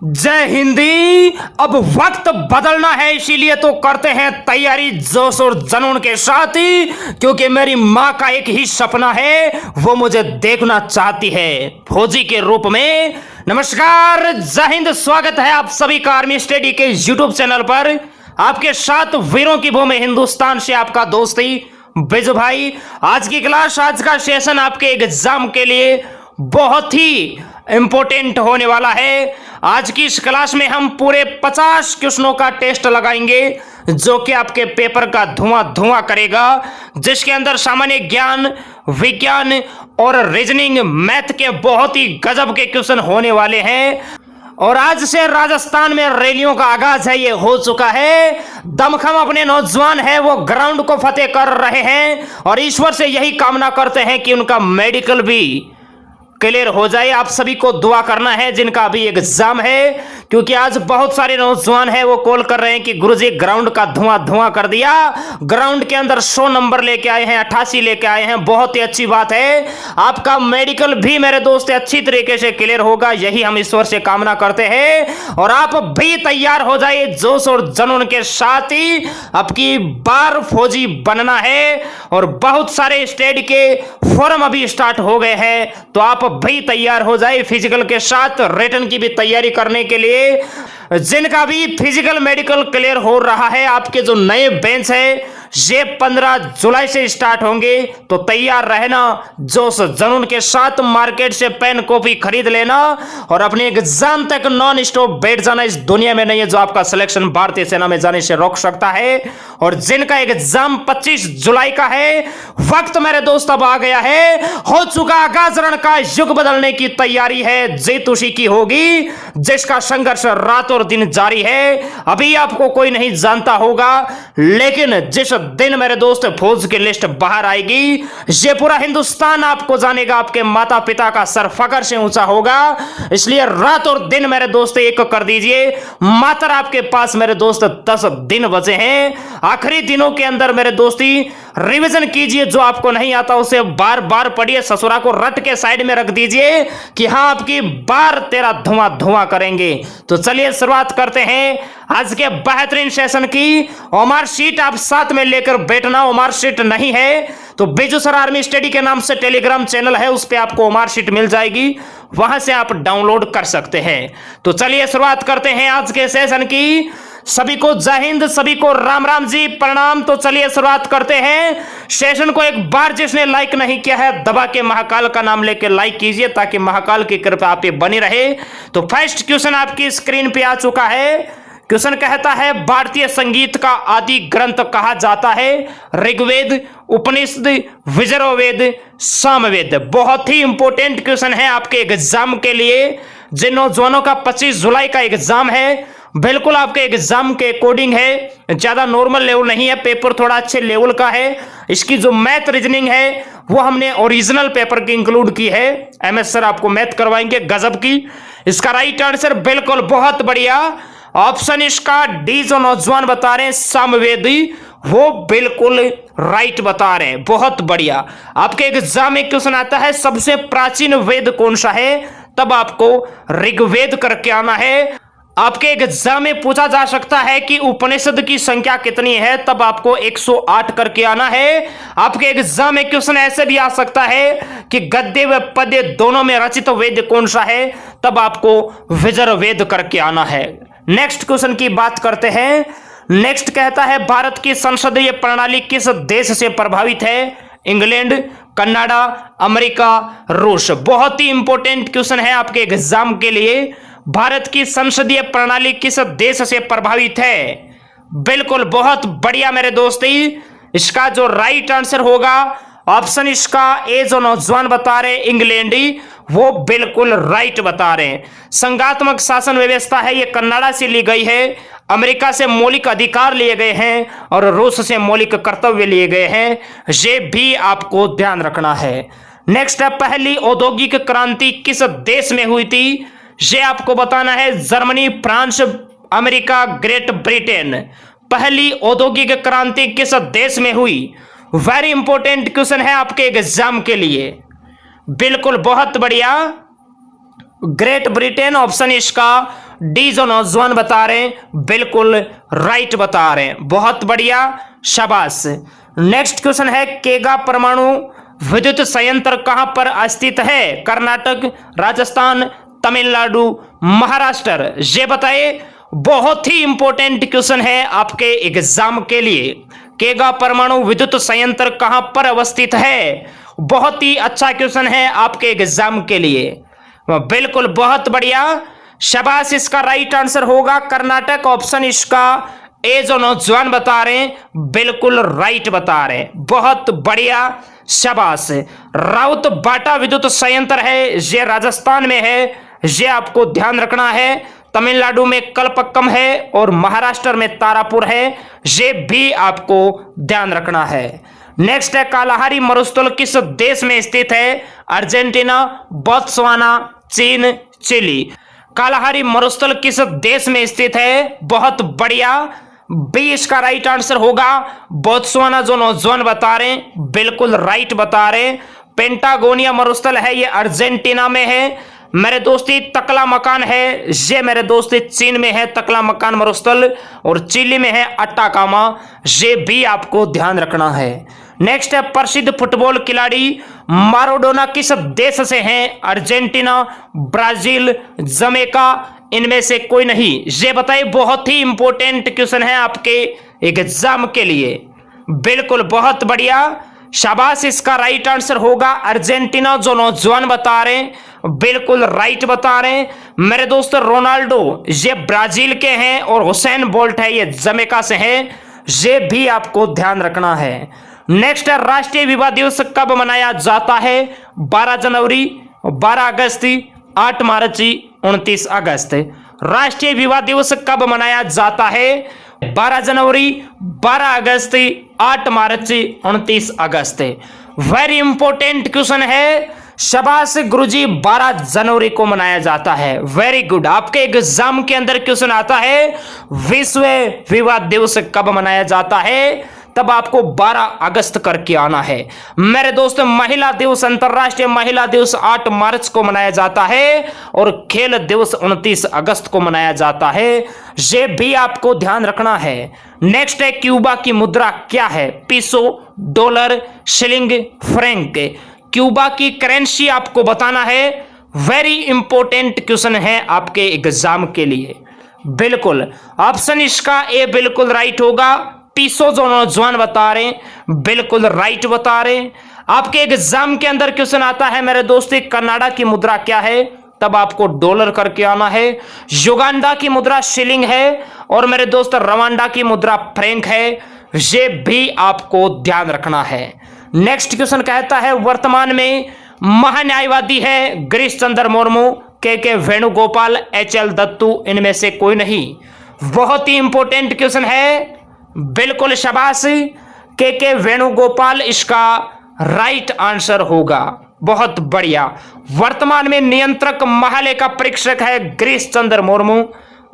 जय हिंदी। अब वक्त बदलना है, इसीलिए तो करते हैं तैयारी जोश और जुनून के साथ ही, क्योंकि मेरी माँ का एक ही सपना है, वो मुझे देखना चाहती है फौजी के रूप में। नमस्कार, जय हिंद। स्वागत है आप सभी का आर्मी स्टडी के यूट्यूब चैनल पर। आपके साथ वीरों की भूमि हिंदुस्तान से आपका दोस्ती बिजू भाई। आज की क्लास, आज का सेशन आपके एग्जाम के लिए बहुत ही इंपॉर्टेंट होने वाला है। आज की इस क्लास में हम पूरे 50 क्वेश्चनों का टेस्ट लगाएंगे, जो कि आपके पेपर का धुआं धुआं करेगा, जिसके अंदर सामान्य ज्ञान, विज्ञान और रीजनिंग, मैथ के बहुत ही गजब के क्वेश्चन होने वाले हैं। और आज से राजस्थान में रैलियों का आगाज है, ये हो चुका है। दमखम अपने नौजवान है, वो ग्राउंड को फतेह कर रहे हैं और ईश्वर से यही कामना करते हैं कि उनका मेडिकल भी क्लियर हो जाए। आप सभी को दुआ करना है जिनका अभी एग्जाम है, क्योंकि आज बहुत सारे नौजवान हैं, वो कॉल कर रहे हैं कि गुरुजी ग्राउंड का धुआं धुआं कर दिया। ग्राउंड के अंदर 100 नंबर लेके आए हैं, 88 लेके आए हैं, बहुत ही अच्छी बात है। आपका मेडिकल भी मेरे दोस्त अच्छी तरीके से क्लियर होगा, यही हम ईश्वर से कामना करते हैं। और आप भी तैयार हो जाइए जोश और जुनून के साथ ही, आपकी बार फौजी बनना है। और बहुत सारे स्टेट के फॉर्म अभी स्टार्ट हो गए हैं, तो आप भी तैयार हो जाए फिजिकल के साथ, रिटन की भी तैयारी करने के लिए। जिनका भी फिजिकल मेडिकल क्लियर हो रहा है, आपके जो नए बेंच है ये 15 जुलाई से स्टार्ट होंगे, तो तैयार रहना। जोश जुनून के साथ मार्केट से पेन कॉपी खरीद लेना और अपने एग्जाम तक नॉन स्टॉप बैठ जाना। इस दुनिया में नहीं है जो आपका सिलेक्शन भारतीय सेना में जाने से रोक सकता है। और जिनका एग्जाम 25 जुलाई का है, वक्त मेरे दोस्त अब आ गया है, हो चुका आगाज रण का, युग बदलने की तैयारी है, जीत उसी की होगी जिसका संघर्ष रात और दिन जारी है। अभी आपको कोई नहीं जानता होगा, लेकिन जिस दिन मेरे दोस्त फौज की लिस्ट बाहर आएगी, ये पूरा हिंदुस्तान आपको जानेगा, आपके माता पिता का सर फकर से ऊंचा होगा। इसलिए रात और दिन मेरे दोस्त एक कर दीजिए। मात्र आपके पास मेरे दोस्त 10 दिन बचे हैं। आखिरी दिनों के अंदर मेरे दोस्ती रिवीजन कीजिए, जो आपको नहीं आता उसे बार बार पढ़िए, ससुरा को रट के साइड में रख दीजिए कि हाँ आपकी बार तेरा धुआं धुआं करेंगे। तो चलिए शुरुआत करते हैं आज के बेहतरीन सेशन की। ओमार शीट आप साथ में लेकर बैठना। ओमार शीट नहीं है तो बिजू सर आर्मी स्टडी के नाम से टेलीग्राम चैनल है, उस पर आपको ओमार शीट मिल जाएगी, वहां से आप डाउनलोड कर सकते हैं। तो चलिए शुरुआत करते हैं आज के सेशन की। सभी को जय हिंद, सभी को राम राम जी, प्रणाम। तो चलिए शुरुआत करते हैं सेशन को। एक बार जिसने लाइक नहीं किया है, दबा के महाकाल का नाम लेके लाइक कीजिए, ताकि महाकाल की कृपा आप पे बनी रहे। तो फर्स्ट क्वेश्चन आपकी स्क्रीन पे आ चुका है। क्वेश्चन कहता है, भारतीय संगीत का आदि ग्रंथ कहा जाता है? ऋग्वेद, उपनिषद, यजुर्वेद, सामवेद। बहुत ही इंपॉर्टेंट क्वेश्चन है आपके एग्जाम के लिए। जिन नौजवानों का 25 जुलाई का एग्जाम है, बिल्कुल आपके एग्जाम के अकॉर्डिंग है, ज्यादा नॉर्मल लेवल नहीं है, पेपर थोड़ा अच्छे लेवल का है। इसकी जो मैथ रीजनिंग है वो हमने ओरिजिनल पेपर की इंक्लूड की है। एमएस सर आपको मैथ करवाएंगे गजब की। इसका राइट आंसर बिल्कुल बहुत बढ़िया ऑप्शन इसका डी, जो नौजवान बता रहे हैं सामवेदी, वो बिल्कुल राइट बता रहे हैं, बहुत बढ़िया। आपके एग्जाम में क्वेश्चन आता है सबसे प्राचीन वेद कौन सा है, तब आपको ऋग्वेद करके आना है। आपके एग्जाम में पूछा जा सकता है कि उपनिषद की संख्या कितनी है, तब आपको 108 करके आना है। आपके एग्जाम में क्वेश्चन ऐसे भी आ सकता है कि गद्य व पद्य दोनों में रचित वेद कौन सा है, तब आपको यजुर्वेद करके आना है। नेक्स्ट क्वेश्चन की बात करते हैं। नेक्स्ट कहता है, भारत की संसदीय प्रणाली किस देश से प्रभावित है? इंग्लैंड, कनाडा, अमेरिका, रूस। बहुत ही इंपॉर्टेंट क्वेश्चन है आपके एग्जाम के लिए। भारत की संसदीय प्रणाली किस देश से प्रभावित है? बिल्कुल बहुत बढ़िया मेरे दोस्ती। इसका जो राइट आंसर होगा ऑप्शन इसका ए, जो नौजवान बता रहे इंग्लैंडी, वो बिल्कुल राइट बता रहे हैं। संघात्मक शासन व्यवस्था है, ये कनाडा से ली गई है। अमेरिका से मौलिक अधिकार लिए गए हैं और रूस से मौलिक कर्तव्य लिए गए हैं, ये भी आपको ध्यान रखना है। नेक्स्ट है, पहली औद्योगिक क्रांति किस देश में हुई थी? ये आपको बताना है। Germany, France, America, great Britain. पहली औद्योगिक क्रांति किस देश में हुई? वेरी इंपॉर्टेंट क्वेश्चन है आपके एग्जाम के लिए। बिल्कुल बहुत बढ़िया, ग्रेट ब्रिटेन ऑप्शन इसका डी जो नौजवान बता रहे हैं बिल्कुल राइट बता रहे हैं, बहुत बढ़िया, शाबाश। नेक्स्ट क्वेश्चन है, केगा परमाणु विद्युत संयंत्र कहां पर स्थित है? कर्नाटक, राजस्थान, तमिलनाडु, महाराष्ट्र, ये बताइए। बहुत ही इंपॉर्टेंट क्वेश्चन है आपके एग्जाम के लिए। केगा परमाणु विद्युत संयंत्र कहां पर अवस्थित है? बहुत ही अच्छा क्वेश्चन है आपके एग्जाम के लिए, बिल्कुल बहुत बढ़िया, शाबाश। इसका राइट आंसर होगा कर्नाटक, ऑप्शन इसका ए जो नौजवान बता रहे हैं बिल्कुल राइट बता रहे हैं, बहुत बढ़िया, शाबाश। राउत बाटा विद्युत संयंत्र है, ये राजस्थान में है, ये आपको ध्यान रखना है। तमिलनाडु में कलपक्कम है और महाराष्ट्र में तारापुर है, ये भी आपको ध्यान रखना है। नेक्स्ट है, कालाहारी मरुस्थल किस देश में स्थित है? अर्जेंटीना, बोत्सवाना, चीन, चिली। कालाहारी मरुस्थल किस देश में स्थित है? बहुत बढ़िया, बी इसका राइट आंसर होगा। बोत्सवाना जो नौजवान बता रहे हैं बिल्कुल राइट बता रहे हैं। पेंटागोनिया मरुस्थल है, ये अर्जेंटीना में है। मेरे दोस्ती तकला मकान है, ये मेरे दोस्ती चीन में है तकला मकान मरुस्थल, और चिली में है अट्टाकामा, ये भी आपको ध्यान रखना है। नेक्स्ट है, प्रसिद्ध फुटबॉल खिलाड़ी माराडोना किस देश से हैं? अर्जेंटीना, ब्राजील, जमैका, इनमें से कोई नहीं, ये बताइए। बहुत ही इंपॉर्टेंट क्वेश्चन है आपके एग्जाम के लिए, बिल्कुल बहुत बढ़िया, शाबाश। इसका राइट आंसर होगा अर्जेंटीना, जो नौजवान बता रहे हैं बिल्कुल राइट बता रहे हैं। मेरे दोस्त रोनाल्डो ये ब्राजील के हैं और हुसैन बोल्ट है ये जमैका से हैं, ये भी आपको ध्यान रखना है। नेक्स्ट है, राष्ट्रीय विवाह दिवस कब मनाया जाता है? 12 जनवरी, 12 अगस्त, 8 मार्च, 29 अगस्त। राष्ट्रीय विवाह दिवस कब मनाया जाता है? 12 जनवरी, 12 अगस्त, 8 मार्च, 29 अगस्त। वेरी इंपॉर्टेंट क्वेश्चन है, शाबाश गुरुजी, 12 जनवरी को मनाया जाता है, वेरी गुड। आपके एग्जाम के अंदर क्वेश्चन आता है विश्व विवाह दिवस कब मनाया जाता है, तब आपको 12 अगस्त करके आना है। मेरे दोस्त, महिला दिवस, अंतरराष्ट्रीय महिला दिवस 8 मार्च को मनाया जाता है और खेल दिवस 29 अगस्त को मनाया जाता है, ये भी आपको ध्यान रखना है। नेक्स्ट है, क्यूबा की मुद्रा क्या है? पीसो, डॉलर, शिलिंग, फ्रैंक। क्यूबा की करेंसी आपको बताना है, वेरी इंपॉर्टेंट क्वेश्चन है आपके एग्जाम के लिए, बिल्कुल। ऑप्शन इसका ए बिल्कुल राइट होगा। पीसो जो नौजवान बता रहे हैं बिल्कुल राइट बता रहे हैं। आपके एग्जाम के अंदर क्वेश्चन आता है मेरे दोस्ती, कनाडा की मुद्रा क्या है? तब आपको डॉलर करके आना है। युगांडा की मुद्रा शिलिंग है और मेरे दोस्त रवांडा की मुद्रा फ्रैंक है, ये भी आपको ध्यान रखना है। नेक्स्ट क्वेश्चन कहता है, वर्तमान में महान्यायवादी है गिरीश चंद्र मुर्मू, के वेणुगोपाल, HL दत्तू, इनमें से कोई नहीं। बहुत ही इंपॉर्टेंट क्वेश्चन है, बिल्कुल शाबाश, के वेणुगोपाल इसका राइट आंसर होगा, बहुत बढ़िया। वर्तमान में नियंत्रक महालेखा परीक्षक है गिरीश चंद्र मुर्मू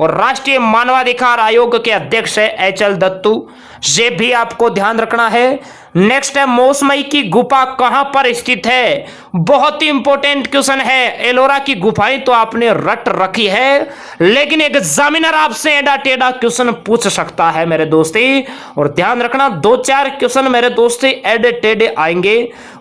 और राष्ट्रीय मानवाधिकार आयोग के अध्यक्ष है HL दत्तू, ये भी आपको ध्यान रखना है। नेक्स्ट है, मौसमई की गुफा कहां पर स्थित है? बहुत ही इंपॉर्टेंट क्वेश्चन है। एलोरा की गुफाएं तो आपने रट रखी है, लेकिन एग्जामिनर आपसे एडा टेढ़ा क्वेश्चन पूछ सकता है मेरे दोस्ती, और ध्यान रखना 2-4 क्वेश्चन मेरे दोस्ती एडे टेढ़े आएंगे।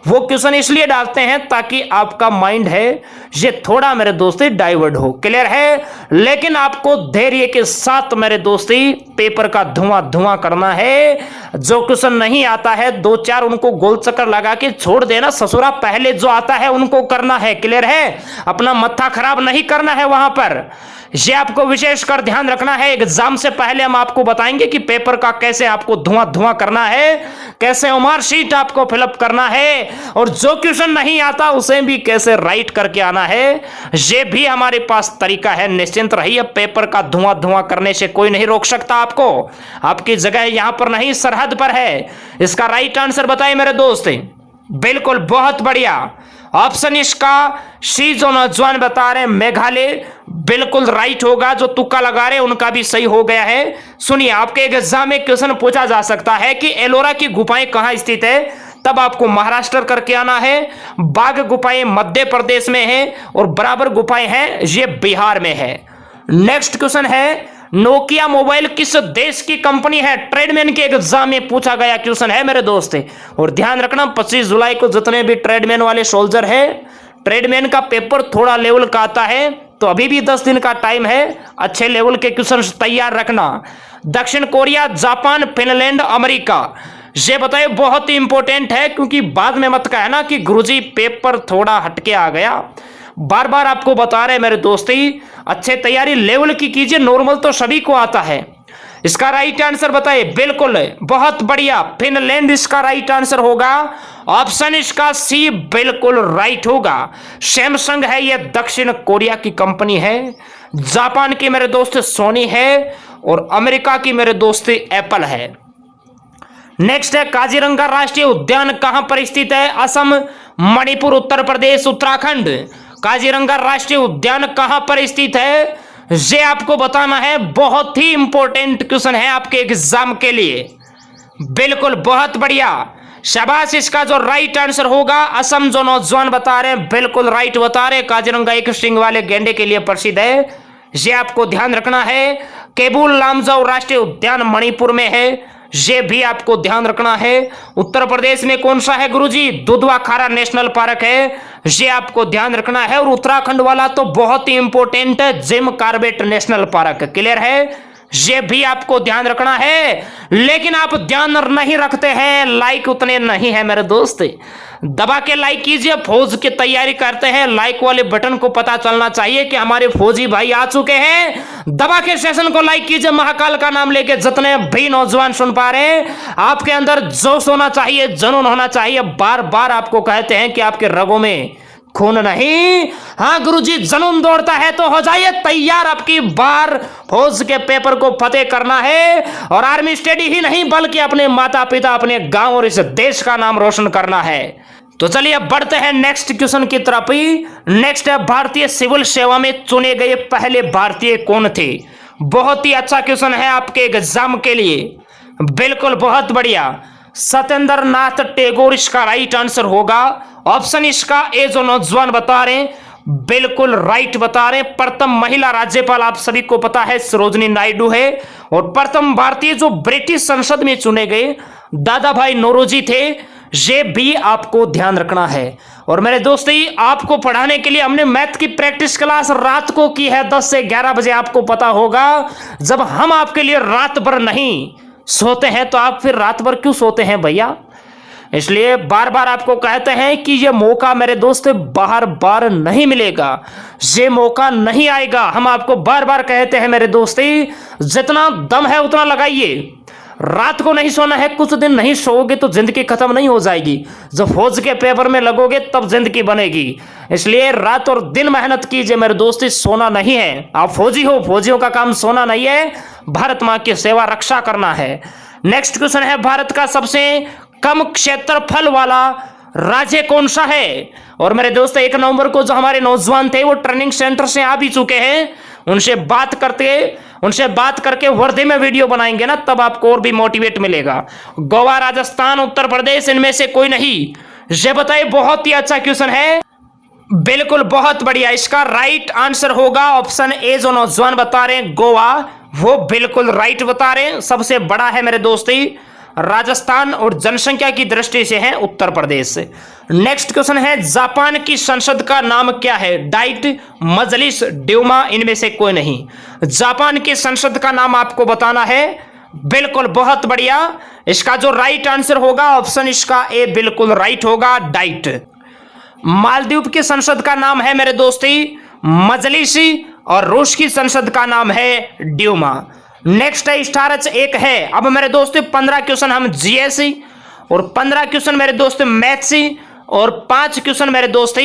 वो क्वेश्चन इसलिए डालते हैं ताकि आपका माइंड है ये थोड़ा मेरे दोस्ती डाइवर्ट हो, क्लियर है। लेकिन आपको धैर्य के साथ मेरे दोस्ती पेपर का धुआं करना है। जो क्वेश्चन नहीं आता है 2-4 उनको गोल चक्कर लगा के छोड़ देना, ससुरा पहले जो आता है उनको करना है, क्लियर है। अपना मत्था खराब नहीं करना है वहां पर, ये आपको विशेषकर ध्यान रखना है। एग्जाम से पहले हम आपको बताएंगे कि पेपर का कैसे आपको धुआं करना है, कैसे मार्कशीट आपको फिलअप करना है, और जो क्वेश्चन नहीं आता उसे भी कैसे राइट करके आना है, ये भी हमारे पास तरीका है। निश्चिंत रहिए, पेपर का धुआं करने से कोई नहीं रोक सकता आपको। आपकी जगह यहां पर नहीं, सरहद पर है। इसका राइट आंसर बताइए मेरे दोस्त, बिल्कुल बहुत बढ़िया। ऑप्शन इसका सी जो नौजवान बता रहे हैं मेघालय, बिल्कुल राइट होगा। जो तुक्का लगा रहे हैं उनका भी सही हो गया है। सुनिए, आपके एग्जाम में क्वेश्चन पूछा जा सकता है कि एलोरा की गुफाएं कहां स्थित है, तब आपको महाराष्ट्र करके आना है। बाघ गुफाएं मध्य प्रदेश में है और बराबर गुफाएं हैं ये बिहार में है। नेक्स्ट क्वेश्चन है नोकिया मोबाइल किस देश की कंपनी है? ट्रेडमैन के एग्जाम में पूछा गया क्वेश्चन है मेरे दोस्त। और ध्यान रखना 25 जुलाई को जितने भी ट्रेडमैन वाले सोल्जर है, ट्रेडमैन का पेपर थोड़ा लेवल का आता है, तो अभी भी 10 दिन का टाइम है, अच्छे लेवल के क्वेश्चन तैयार रखना। दक्षिण कोरिया, जापान, फिनलैंड, अमेरिका, ये बताइए, बहुत ही इंपॉर्टेंट है, क्योंकि बाद में मत कहना कि गुरुजी पेपर थोड़ा हटके आ गया। बार बार आपको बता रहे मेरे दोस्ती, अच्छे तैयारी लेवल की कीजिए, नॉर्मल तो सभी को आता है। इसका राइट आंसर बताइए। बिल्कुल, बहुत बढ़िया, फिनलैंड इसका राइट आंसर होगा। ऑप्शन इसका सी बिल्कुल राइट होगा। सैमसंग है, यह दक्षिण कोरिया की कंपनी है। जापान की मेरे दोस्त सोनी है, और अमेरिका की मेरे दोस्त एप्पल है। नेक्स्ट है काजीरंगा राष्ट्रीय उद्यान कहां पर स्थित है? असम, मणिपुर, उत्तर प्रदेश, उत्तराखंड। काजीरंगा राष्ट्रीय उद्यान कहां पर स्थित है, ये आपको बताना है। बहुत ही इंपॉर्टेंट क्वेश्चन है आपके एग्जाम के लिए। बिल्कुल, बहुत बढ़िया, शाबाश। इसका जो राइट आंसर होगा, असम जो नौजवान बता रहे हैं बिल्कुल राइट बता रहे। काजीरंगा एक सिंग वाले गैंडे के लिए प्रसिद्ध है, ये आपको ध्यान रखना है। केबुल लामजाओ राष्ट्रीय उद्यान मणिपुर में है, ये भी आपको ध्यान रखना है। उत्तर प्रदेश में कौन सा है गुरुजी? दुधवा खारा नेशनल पार्क है, ये आपको ध्यान रखना है। और उत्तराखंड वाला तो बहुत ही इंपॉर्टेंट है, Jim Corbett National Park. Clear है? ये भी आपको ध्यान रखना है, लेकिन आप ध्यान नहीं रखते हैं, लाइक उतने नहीं है मेरे दोस्त। दबा के लाइक कीजिए, फौज की तैयारी करते हैं, लाइक वाले बटन को पता चलना चाहिए कि हमारे फौजी भाई आ चुके हैं। दबा के सेशन को लाइक कीजिए, महाकाल का नाम लेके जितने भी नौजवान सुन पा रहे हैं, आपके अंदर जोश होना चाहिए, जुनून होना चाहिए। बार बार आपको कहते हैं कि आपके रगों में खून नहीं, हाँ गुरुजी जुनून दौड़ता है, तो हो जाइए तैयार। आपकी बार फौज के पेपर को फतेह करना है, और आर्मी स्टडी ही नहीं बल्कि अपने माता पिता, अपने गांव और इस देश का नाम रोशन करना है। तो चलिए बढ़ते हैं नेक्स्ट क्वेश्चन की तरफ ही। नेक्स्ट है भारतीय सिविल सेवा में चुने गए पहले भारतीय कौन थे? बहुत ही अच्छा क्वेश्चन है आपके एग्जाम के लिए। बिल्कुल, बहुत बढ़िया, सत्येंद्र नाथ टैगोर इसका राइट आंसर होगा। ऑप्शन इसका ए जो नौजवान बता रहे हैं बिल्कुल राइट बता रहे हैं। प्रथम महिला राज्यपाल आप सभी को पता है सरोजिनी नायडू है, और प्रथम भारतीय जो ब्रिटिश संसद में चुने गए दादा भाई नौरोजी थे, ये भी आपको ध्यान रखना है। और मेरे दोस्त आपको पढ़ाने के लिए हमने मैथ की प्रैक्टिस क्लास रात को की है 10 से 11 बजे। आपको पता होगा जब हम आपके लिए रात भर नहीं सोते हैं, तो आप फिर रात भर क्यों सोते हैं भैया? इसलिए बार बार आपको कहते हैं कि ये मौका मेरे दोस्त बार बार नहीं मिलेगा, ये मौका नहीं आएगा। हम आपको बार बार कहते हैं मेरे दोस्ती, जितना दम है उतना लगाइए। रात को नहीं सोना है, कुछ दिन नहीं सोओगे तो जिंदगी खत्म नहीं हो जाएगी। जब फौज के पेपर में लगोगे तब जिंदगी बनेगी। इसलिए रात और दिन मेहनत कीजिए मेरे दोस्ती, सोना नहीं है। आप फौजी हो, फौजियों का काम सोना नहीं है, भारत माँ की सेवा रक्षा करना है। नेक्स्ट क्वेश्चन है भारत का सबसे कम क्षेत्रफल वाला राज्य कौन सा है? और मेरे दोस्त 1 नवंबर को जो हमारे नौजवान थे वो ट्रेनिंग सेंटर से आ भी चुके हैं, उनसे बात करके वर्दी में वीडियो बनाएंगे ना, तब आपको और भी मोटिवेट मिलेगा। गोवा, राजस्थान, उत्तर प्रदेश, इनमें से कोई नहीं, ये बताइए। बहुत ही अच्छा क्वेश्चन है, बिल्कुल बहुत बढ़िया। इसका राइट आंसर होगा ऑप्शन ए जो नौजवान बता रहे हैं गोवा, वो बिल्कुल राइट बता रहे हैं। सबसे बड़ा है मेरे दोस्ती राजस्थान, और जनसंख्या की दृष्टि से है उत्तर प्रदेश। नेक्स्ट क्वेश्चन है जापान की संसद का नाम क्या है? डाइट, मजलिस, ड्यूमा, इनमें से कोई नहीं। जापान की संसद का नाम आपको बताना है। बिल्कुल, बहुत बढ़िया। इसका जो राइट आंसर होगा ऑप्शन इसका ए बिल्कुल राइट होगा, डाइट। मालदीव की संसद का नाम है मेरे दोस्ती मजलिस, और रूस की संसद का नाम है ड्यूमा। नेक्स्ट है स्टारच 1 है। अब मेरे दोस्तों 15 क्वेश्चन हम जीएस, और 15 क्वेश्चन मेरे दोस्त मैथ्स, और 5 क्वेश्चन मेरे दोस्त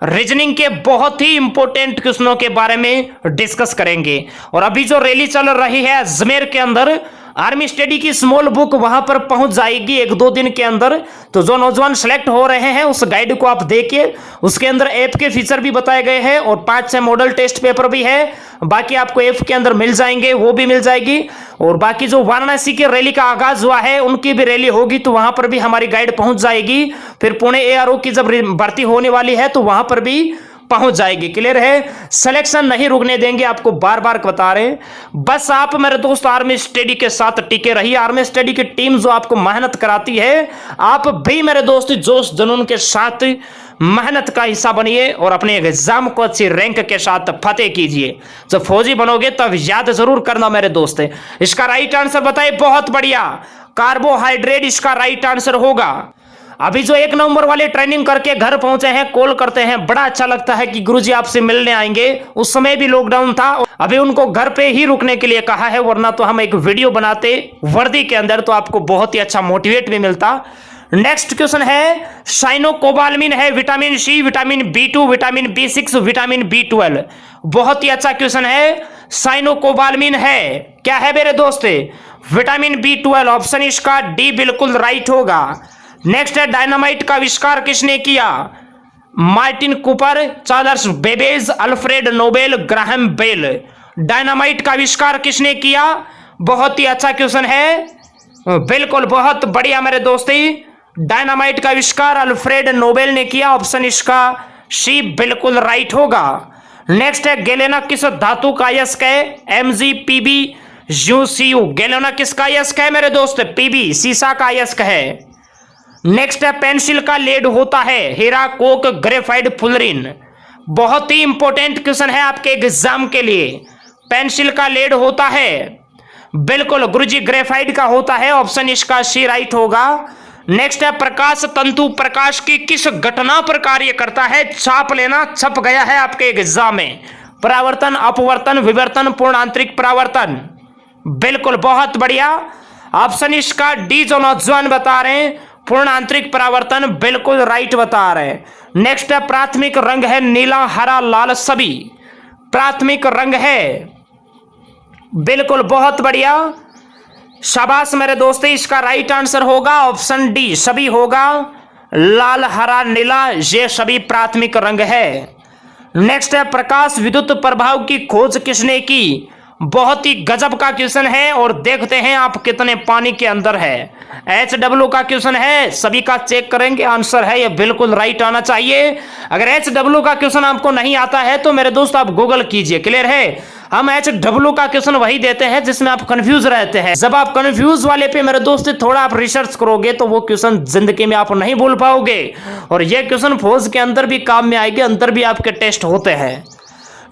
रीजनिंग के बहुत ही इंपॉर्टेंट क्वेश्चनों के बारे में डिस्कस करेंगे। और अभी जो रैली चल रही है अजमेर के अंदर, आर्मी स्टडी की स्मॉल बुक वहां पर पहुंच जाएगी 1-2 दिन के अंदर। तो जो नौजवान सेलेक्ट हो रहे हैं उस गाइड को आप देखिए, उसके अंदर ऐप के फीचर भी बताए गए हैं, और 5-6 मॉडल टेस्ट पेपर भी है। बाकी आपको ऐप के अंदर मिल जाएंगे, वो भी मिल जाएगी। और बाकी जो वाराणसी की रैली का आगाज हुआ है उनकी भी रैली होगी, तो वहां पर भी हमारी गाइड पहुंच जाएगी। फिर पुणे ARO की जब भर्ती होने वाली है तो वहां पर भी पहुंच जाएगी। क्लियर है, सिलेक्शन नहीं रुकने देंगे, आपको बार बार बता रहे हैं। बस आप मेरे दोस्त आर्मी स्टडी के साथ टिके रहिए। आर्मी स्टडी की टीम जो आपको मेहनत कराती है, आप भी मेरे दोस्त जोश जुनून के साथ मेहनत का हिस्सा बनिए और अपने एग्जाम को अच्छी रैंक के साथ फतेह कीजिए। जब फौजी बनोगे तब याद जरूर करना मेरे दोस्त। इसका राइट आंसर बताइए। बहुत बढ़िया, कार्बोहाइड्रेट इसका राइट आंसर होगा। अभी जो 1 नवंबर वाले ट्रेनिंग करके घर पहुंचे हैं, कॉल करते हैं, बड़ा अच्छा लगता है कि गुरुजी आपसे मिलने आएंगे। उस समय भी लॉकडाउन था, अभी उनको घर पे ही रुकने के लिए कहा है, वरना तो हम एक वीडियो बनाते वर्दी के अंदर तो आपको बहुत ही अच्छा मोटिवेट भी मिलता। नेक्स्ट क्वेश्चन है, साइनोकोबाल्मिन है vitamin C, vitamin B2, vitamin B6, vitamin B12। बहुत ही अच्छा क्वेश्चन है। साइनोकोबाल्मिन है, क्या है मेरे दोस्त? Vitamin B12। ऑप्शन इसका डी बिल्कुल राइट होगा। नेक्स्ट है, डायनामाइट का आविष्कार किसने किया? Martin Cooper, Charles Babbage, Alfred Nobel, Graham Bell. Dynamite का आविष्कार किसने किया? बहुत ही अच्छा क्वेश्चन है, बिल्कुल बहुत बढ़िया मेरे दोस्ती। डायनामाइट का आविष्कार अल्फ्रेड नोबेल ने किया। ऑप्शन इसका सी बिल्कुल राइट होगा। नेक्स्ट है, गैलेना किस धातु का अयस्क है? MgPbUCu। गैलेना किसका अयस्क है मेरे दोस्त? Pb, सीसा का अयस्क है। नेक्स्ट है, पेंसिल का लेड होता है? हीरा, कोक, ग्रेफाइट, फुलरिन। बहुत ही इंपॉर्टेंट क्वेश्चन है आपके एग्जाम के लिए। पेंसिल का लेड होता है? बिल्कुल गुरुजी ग्रेफाइट का होता है। ऑप्शन इसका सी राइट होगा। नेक्स्ट है, प्रकाश तंतु प्रकाश की किस घटना पर कार्य करता है? छाप लेना छप गया है आपके एग्जाम में। परावर्तन, अपवर्तन, विवर्तन, पूर्ण आंतरिक परावर्तन। बिल्कुल बहुत बढ़िया। ऑप्शन इसका डी जो नौजवान बता रहे हैं, पूर्ण आंतरिक परावर्तन, बिल्कुल राइट बता रहे हैं। नेक्स्ट है, प्राथमिक रंग है नीला, हरा, लाल, सभी। प्राथमिक रंग है, बिल्कुल बहुत बढ़िया, शाबाश मेरे दोस्त। इसका राइट आंसर होगा ऑप्शन डी, सभी होगा। लाल, हरा, नीला, ये सभी प्राथमिक रंग है। नेक्स्ट है, प्रकाश विद्युत प्रभाव की खोज किसने की? बहुत ही गजब का क्वेश्चन है और देखते हैं आप कितने पानी के अंदर है। HW का क्वेश्चन है, सभी का चेक करेंगे, आंसर है ये बिल्कुल राइट आना चाहिए। अगर HW का क्वेश्चन आपको नहीं आता है तो मेरे दोस्त आप गूगल कीजिए। क्लियर है, हम HW का क्वेश्चन वही देते हैं जिसमें आप कंफ्यूज रहते हैं। जब आप कंफ्यूज वाले पे मेरे दोस्त थोड़ा आप रिसर्च करोगे तो वो क्वेश्चन जिंदगी में आप नहीं भूल पाओगे। और ये क्वेश्चन फौज के अंदर भी काम में आएंगे, अंदर भी आपके टेस्ट होते हैं।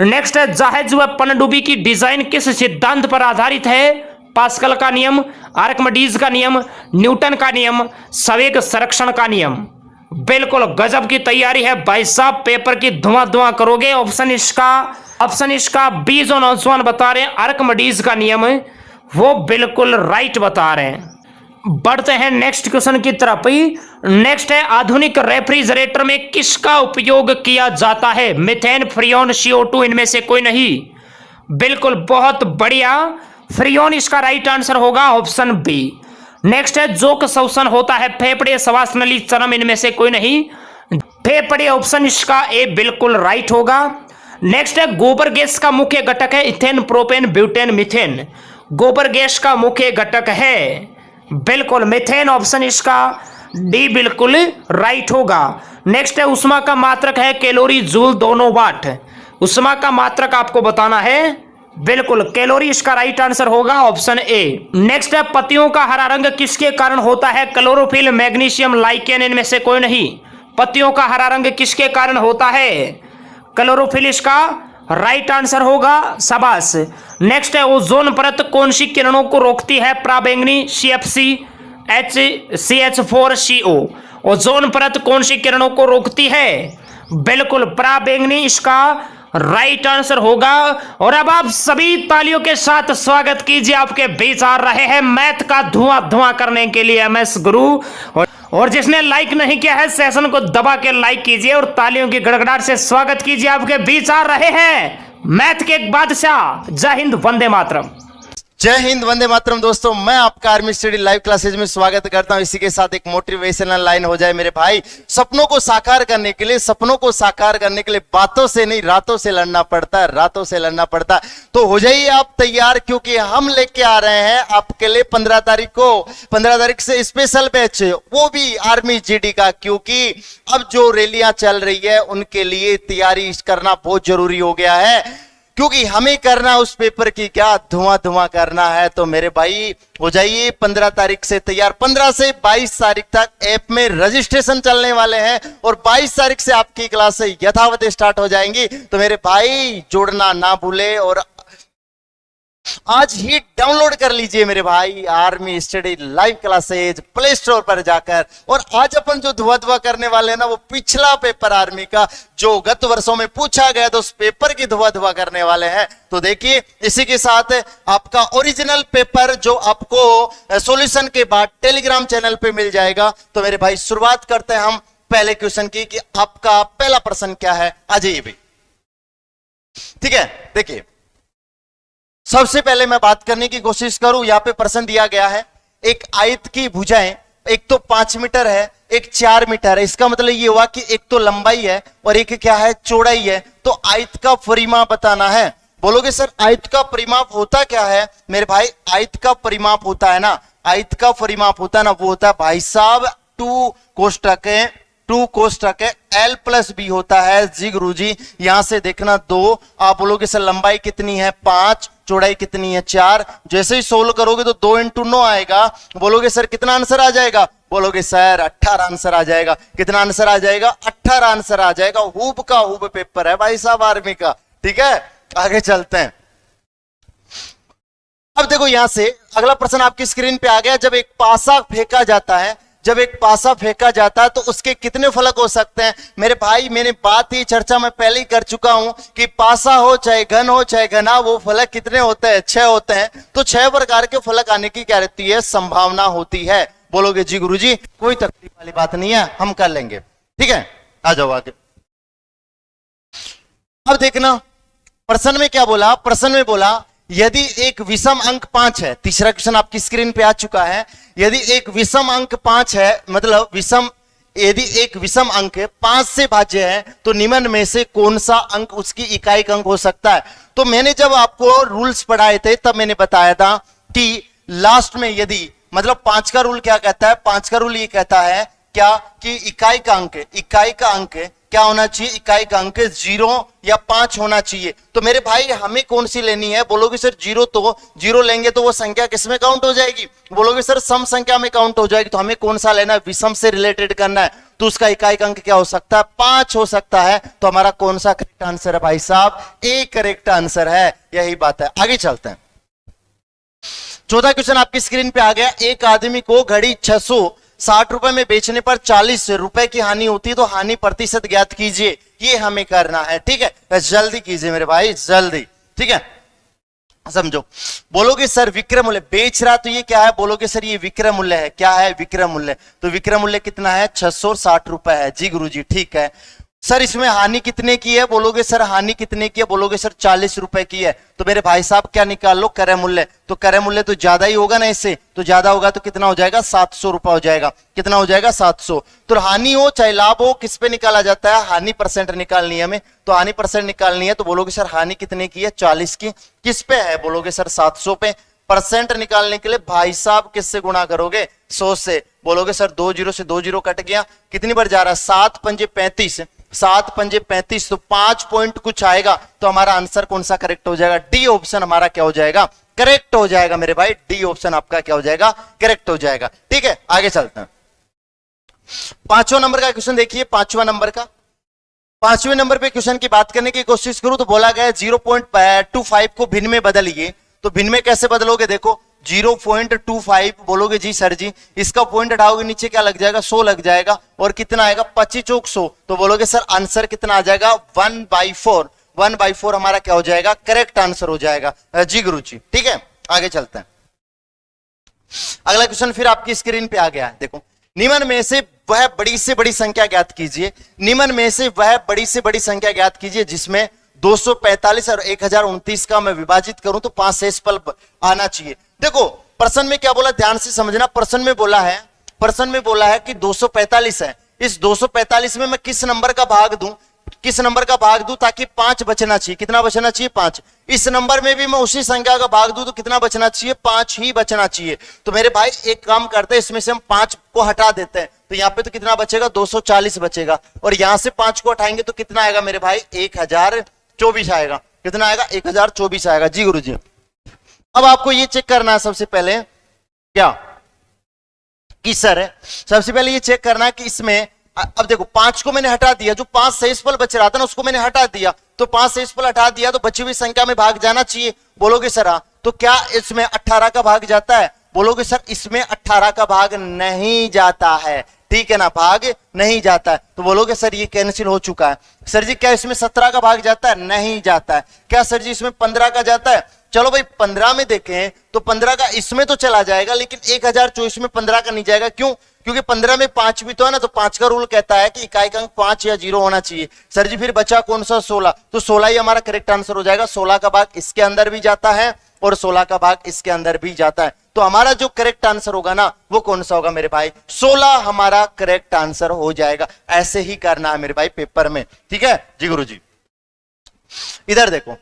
नेक्स्ट है, जहाज व पनडुब्बी की डिजाइन किस सिद्धांत पर आधारित है? पास्कल का नियम, आर्किमिडीज का नियम, न्यूटन का नियम, संवेग संरक्षण का नियम। बिल्कुल गजब की तैयारी है भाई साहब, पेपर की धुआं करोगे। ऑप्शन इसका बी जो नौजवान बता रहे हैं, आर्किमिडीज का नियम, वो बिल्कुल राइट बता रहे हैं। बढ़ते हैं नेक्स्ट क्वेश्चन की तरफ। नेक्स्ट है, आधुनिक रेफ्रिजरेटर में किसका उपयोग किया जाता है? मीथेन, फ्रियोन, CO2, इनमें से कोई नहीं। बिल्कुल बहुत बढ़िया, फ्रियोन इसका राइट आंसर होगा। Option B. नेक्स्ट है, जोक शोषण होता है? फेफड़े, श्वास नली, चरम, इनमें से कोई नहीं। फेफड़े, ऑप्शन इसका ए बिल्कुल राइट होगा। नेक्स्ट है, गोबर गैस का मुख्य घटक है? Ethane, propane, butane, methane. गोबर गैस का मुख्य घटक है बिल्कुल मीथेन। ऑप्शन इसका डी बिल्कुल राइट होगा। नेक्स्ट है, उष्मा का मात्रक है? कैलोरी, जूल, दोनों, वाट। उष्मा का मात्रक आपको बताना है, बिल्कुल कैलोरी इसका राइट आंसर होगा। Option A. नेक्स्ट है, पत्तियों का हरा रंग किसके कारण होता है? क्लोरोफिल, मैग्नीशियम, लाइकेन, इनमें से कोई नहीं। पत्तियों का हरा रंग किसके कारण होता है? क्लोरोफिल इसका राइट आंसर होगा। शाबाश। नेक्स्ट है, ओजोन परत कौन सी किरणों को रोकती है? पराबैंगनी, CFC, CH4CO। ओजोन परत कौन सी किरणों को रोकती है? बिल्कुल पराबैंगनी इसका राइट आंसर होगा। और अब आप सभी तालियों के साथ स्वागत कीजिए, आपके बीच आ रहे हैं मैथ का धुआं करने के लिए MS गुरु। और जिसने लाइक नहीं किया है सेशन को दबा के लाइक कीजिए और तालियों की गड़गड़ाहट से स्वागत कीजिए। आपके बीच आ रहे हैं मैथ के एक बादशाह। जय हिंद, वंदे मातरम। जय हिंद, वंदे मातरम। दोस्तों, मैं आपका आर्मी स्टडी लाइव क्लासेज में स्वागत करता हूं। इसी के साथ एक मोटिवेशनल लाइन हो जाए मेरे भाई। सपनों को साकार करने के लिए, सपनों को साकार करने के लिए बातों से नहीं रातों से लड़ना पड़ता है, रातों से लड़ना पड़ता है। तो हो जाइए आप तैयार, क्योंकि हम लेके आ रहे हैं आपके लिए 15 तारीख को, 15 तारीख से स्पेशल बैच, वो भी आर्मी जीडी का। क्योंकि अब जो रैलियां चल रही है उनके लिए तैयारी करना बहुत जरूरी हो गया है, क्योंकि हमें करना उस पेपर की क्या धुआं धुआं करना है। तो मेरे भाई हो जाइए 15 तारीख से तैयार। 15 से 22 तारीख तक ऐप में रजिस्ट्रेशन चलने वाले हैं और 22 तारीख से आपकी क्लास यथावत स्टार्ट हो जाएंगी। तो मेरे भाई जोड़ना ना भूले और आज ही डाउनलोड कर लीजिए मेरे भाई army study live classes play store पर जाकर। और आज अपन जो धुआं करने वाले हैं ना, वो पिछला पेपर आर्मी का जो गत वर्षों में पूछा गया था, उस पेपर की धुआं करने वाले हैं। तो देखिए, इसी के साथ आपका ओरिजिनल पेपर जो आपको सॉल्यूशन के बाद टेलीग्राम चैनल पे मिल जाएगा। तो मेरे भाई शुरुआत करते हैं हम पहले क्वेश्चन की कि आपका पहला प्रश्न क्या है। आ जाइए भाई, ठीक है। देखिए, सबसे पहले मैं बात करने की कोशिश करूं। यहां पे प्रश्न दिया गया है, एक आयत की भुजाएं एक तो 5 मीटर है, एक 4 मीटर है। इसका मतलब ये हुआ कि एक तो लंबाई है और एक क्या है, चौड़ाई है। तो आयत का परिमाप बताना है। बोलोगे सर आयत का परिमाप होता क्या है? मेरे भाई आयत का परिमाप होता है ना, आयत का परिमाप होता है ना, वो होता है भाई साहब 2 कोष्टक है L प्लस बी होता है। जी गुरुजी, यहां से देखना 2। आप बोलोगे सर लंबाई कितनी है? 5, चौड़ाई कितनी है? 4। जैसे ही सोल्व करोगे तो 2 × 9 आएगा। बोलोगे सर कितना आंसर आ जाएगा? बोलोगे सर 18 आंसर आ जाएगा। कितना आंसर आ जाएगा? 18 आंसर आ जाएगा। हुब का हुब पेपर है भाई साहब आर्मी का, ठीक है। आगे चलते हैं। अब देखो, यहां से अगला प्रश्न आपकी स्क्रीन पे आ गया। जब एक पासा फेंका जाता है, जब एक पासा फेंका जाता है तो उसके कितने फलक हो सकते हैं? मेरे भाई मैंने बात ही चर्चा में पहले ही कर चुका हूं कि पासा हो चाहे घन हो चाहे घना, वो फलक कितने होते हैं? 6 होते हैं। तो 6 प्रकार के फलक आने की क्या रहती है? संभावना होती है। बोलोगे जी गुरुजी कोई तकलीफ वाली बात नहीं है, हम कर लेंगे, ठीक है। आ जाओ आगे। अब देखना प्रश्न में क्या बोला। प्रश्न में बोला यदि एक विषम अंक 5 है। तीसरा क्वेश्चन आपकी स्क्रीन पे आ चुका है। यदि एक विषम अंक 5 है, मतलब यदि एक विषम अंक 5 से भाज्य है, तो निम्न में से कौन सा अंक उसकी इकाई अंक हो सकता है? तो मैंने जब आपको रूल्स पढ़ाए थे तब मैंने बताया था कि लास्ट में यदि, मतलब 5 का रूल क्या कहता है? 5 का रूल ये कहता है क्या कि इकाई का अंक क्या होना चाहिए? इकाई का अंक 0 या 5 होना चाहिए। तो मेरे भाई हमें कौन सी लेनी है? बोलोगे सर 0, तो 0 लेंगे तो वो संख्या किसमें काउंट हो जाएगी? बोलोगे सर सम संख्या में काउंट हो जाएगी। तो हमें कौन सा लेना है? विषम से रिलेटेड करना है। तो उसका इकाई का अंक क्या हो सकता है? 5 हो सकता है। तो हमारा कौन सा करेक्ट आंसर है भाई साहब? ए करेक्ट आंसर है। यही बात है। आगे चलते हैं। 14 क्वेश्चन आपकी स्क्रीन पे आ गया। एक आदमी को घड़ी 660 रुपए में बेचने पर 40 रुपए की हानि होती है, तो हानि प्रतिशत ज्ञात कीजिए। ये हमें करना है, ठीक है। जल्दी कीजिए मेरे भाई, जल्दी, ठीक है। समझो। बोलोगे सर विक्रय मूल्य बेच रहा, तो ये क्या है? बोलोगे सर ये विक्रय मूल्य है। क्या है? विक्रय मूल्य। तो विक्रय मूल्य कितना है? 660 रुपए है। जी गुरुजी ठीक है। सर इसमें हानि कितने की है? बोलोगे सर हानि कितने की है? बोलोगे सर 40 रुपए की है। तो मेरे भाई साहब क्या निकाल लो? क्रय मूल्य। तो क्रय मूल्य तो ज्यादा ही होगा ना इससे, तो ज्यादा होगा तो कितना हो जाएगा? 700 रुपए हो जाएगा। कितना हो जाएगा? 700। तो हानि हो चाहे लाभ हो, किस पे निकाला जाता है? हानि परसेंट निकालनी है हमें। तो हानि परसेंट निकालनी है, तो बोलोगे सर हानि कितने की है? 40 की। किस पे है? बोलोगे सर 700 पे। परसेंट निकालने के लिए भाई साहब किससे गुणा करोगे? 100 से। बोलोगे सर 2 0 से 2 0 कट गया। कितनी बार जा रहा है? 7 पंजे 35, 7 पंजे 35, तो 5 पॉइंट कुछ आएगा। तो हमारा आंसर कौन सा करेक्ट हो जाएगा? डी ऑप्शन हमारा क्या हो जाएगा? करेक्ट हो जाएगा मेरे भाई। डी ऑप्शन आपका क्या हो जाएगा? करेक्ट हो जाएगा, ठीक है। आगे चलते हैं। 5वां नंबर का क्वेश्चन देखिए। 5वां नंबर का 5वें नंबर पे क्वेश्चन की बात करने की कोशिश करूं तो बोला गया 0.25 को भिन्न में बदलिए। तो भिन्न में कैसे बदलोगे? देखो 0.25 बोलोगे जी सर जी, इसका पॉइंट हटाओगे नीचे क्या लग जाएगा? 100 लग जाएगा। और कितना आएगा? 25 चौक 100। तो बोलोगे सर आंसर कितना आ जाएगा? 1/4। 1/4 हमारा क्या हो जाएगा? करेक्ट आंसर हो जाएगा। जी गुरु जी ठीक है। आगे चलते हैं। अगला क्वेश्चन फिर आपकी स्क्रीन पे आ गया है। देखो, निम्न में से वह बड़ी से बड़ी संख्या ज्ञात कीजिए। निम्न में से वह बड़ी से बड़ी संख्या ज्ञात कीजिए जिसमें 245 और 1029 का मैं विभाजित करूं तो 5 शेषफल आना चाहिए। देखो प्रश्न में क्या बोला, ध्यान से समझना। प्रश्न में बोला है कि 245 है, इस 245 में मैं किस नंबर का भाग दूं ताकि 5 बचना चाहिए। कितना बचना चाहिए? 5। इस नंबर में भी मैं उसी संख्या का भाग दूं तो कितना बचना चाहिए? 5 ही बचना चाहिए। तो मेरे भाई एक काम करते हैं, इसमें से हम 5 को हटा देते हैं तो यहाँ पे तो कितना बचेगा? 240 बचेगा, और यहां से 5 को हटाएंगे तो कितना आएगा मेरे भाई? 1024 आएगा। कितना आएगा? 1024 आएगा। जी गुरुजी। अब आपको ये चेक करना है सबसे पहले क्या कि सर सबसे पहले ये चेक करना है कि इसमें, अब देखो 5 को मैंने हटा दिया, जो 5 शेषफल बच रहा था ना उसको मैंने हटा दिया, तो 5 शेषफल हटा दिया तो बची हुई संख्या में भाग जाना चाहिए। बोलोगे सर हाँ, तो क्या इसमें 18 का भाग जाता है? बोलोगे सर इसमें 18 का भाग नहीं जाता है। ठीक है ना, भाग नहीं जाता है। तो बोलोगे सर ये कैंसिल हो चुका है। सर जी क्या इसमें 17 का भाग जाता है? नहीं जाता है। क्या सर जी इसमें 15 का जाता है? चलो भाई 15 में देखें तो 15 का इसमें तो चला जाएगा, लेकिन 1024 में 15 का नहीं जाएगा। क्यों? क्योंकि 15 में 5 भी तो है ना, तो 5 का रूल कहता है कि इकाई का अंक 5 या 0 होना चाहिए। सर जी फिर बचा कौन सा? 16। तो 16 ही हमारा करेक्ट आंसर हो जाएगा। 16 का भाग इसके अंदर भी जाता है और 16 का भाग इसके अंदर भी जाता है। तो हमारा जो करेक्ट आंसर होगा ना वो कौन सा होगा मेरे भाई? 16 हमारा करेक्ट आंसर हो जाएगा। ऐसे ही करना है मेरे भाई पेपर में। ठीक है जी गुरुजी। इधर देखो